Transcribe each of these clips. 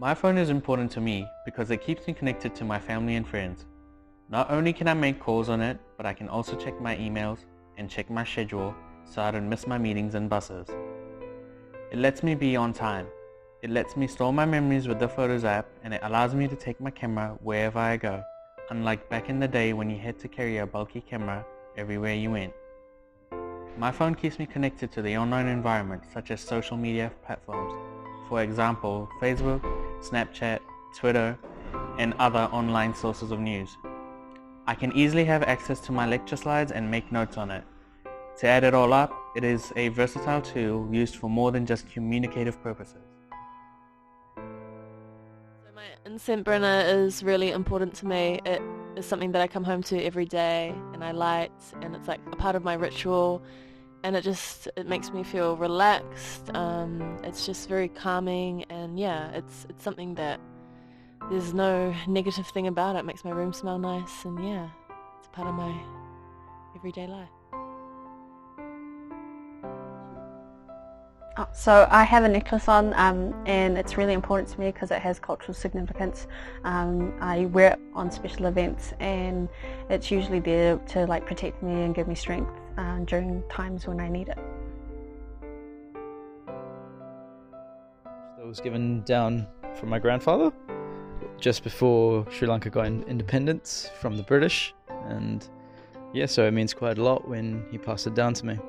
My phone is important to me because it keeps me connected to my family and friends. Not only can I make calls on it, but I can also check my emails and check my schedule so I don't miss my meetings and buses. It lets me be on time. It lets me store my memories with the Photos app, and it allows me to take my camera wherever I go, unlike back in the day when you had to carry a bulky camera everywhere you went. My phone keeps me connected to the online environment such as social media platforms, for example Facebook, Snapchat, Twitter, and other online sources of news. I can easily have access to my lecture slides and make notes on it. To add it all up, it is a versatile tool used for more than just communicative purposes. So my incense burner is really important to me. It is something that I come home to every day and I light, and it's like a part of my ritual, and it makes me feel relaxed. It's just very calming, and yeah, it's something that there's no negative thing about it. It makes my room smell nice, and yeah, it's a part of my everyday life. So I have a necklace on, and it's really important to me because it has cultural significance. I wear it on special events, and it's usually there to protect me and give me strength during times when I need it. That was given down from my grandfather just before Sri Lanka got independence from the British, and yeah, so it means quite a lot when he passed it down to me.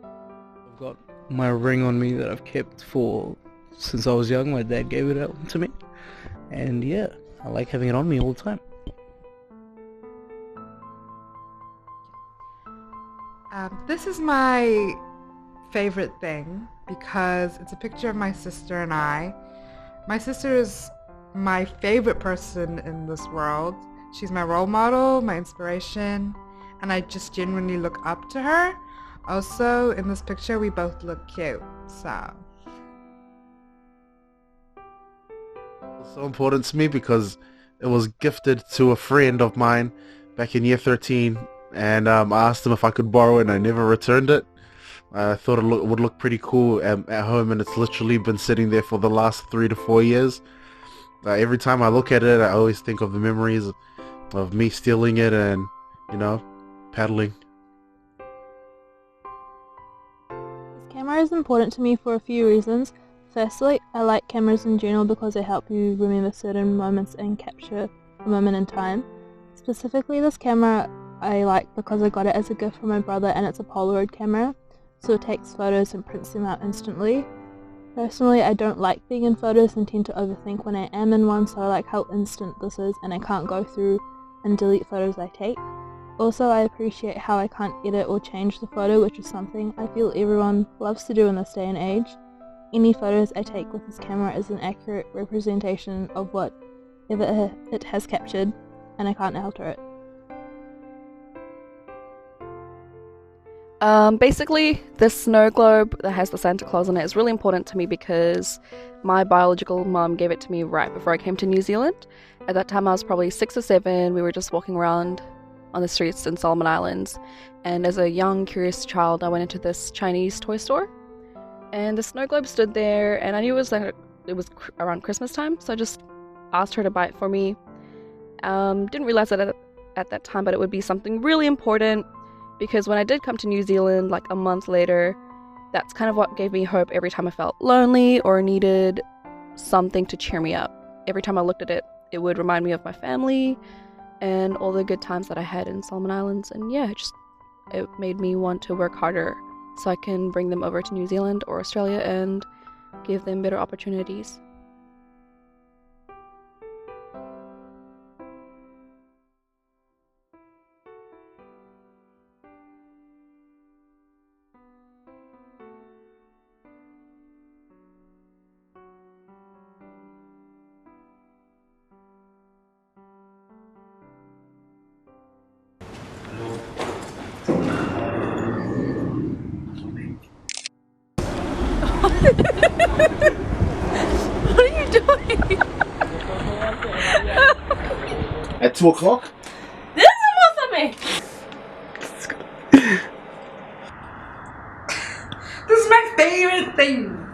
I've got my ring on me that I've kept since I was young. My dad gave it out to me, and yeah, I like having it on me all the time. This is my favorite thing because it's a picture of my sister and I. My sister is my favorite person in this world. She's my role model, my inspiration, and I just genuinely look up to her. Also, in this picture, we both look cute, so. It's so important to me because it was gifted to a friend of mine back in year 13, and I asked him if I could borrow it, and I never returned it. I thought it would look pretty cool at home, and it's literally been sitting there for the last 3 to 4 years. Every time I look at it, I always think of the memories of me stealing it and, paddling. This camera is important to me for a few reasons. Firstly, I like cameras in general because they help you remember certain moments and capture a moment in time. Specifically, this camera I like because I got it as a gift from my brother, and it's a Polaroid camera, so it takes photos and prints them out instantly. Personally, I don't like being in photos and tend to overthink when I am in one, so I like how instant this is, and I can't go through and delete photos I take. Also, I appreciate how I can't edit or change the photo, which is something I feel everyone loves to do in this day and age. Any photos I take with this camera is an accurate representation of whatever it has captured, and I can't alter it. Basically, this snow globe that has the Santa Claus on it is really important to me because my biological mum gave it to me right before I came to New Zealand. At that time I was probably 6 or 7. We were just walking around on the streets in Solomon Islands, and as a young curious child I went into this Chinese toy store, and the snow globe stood there, and I knew it was around Christmas time, so I just asked her to buy it for me. Didn't realize that at that time, but it would be something really important, because when I did come to New Zealand like a month later, that's kind of what gave me hope every time I felt lonely or needed something to cheer me up. Every time I looked at it, it would remind me of my family and all the good times that I had in Solomon Islands, and yeah, it made me want to work harder so I can bring them over to New Zealand or Australia and give them better opportunities. What are you doing? At 2 o'clock? This is me. This is my favorite thing.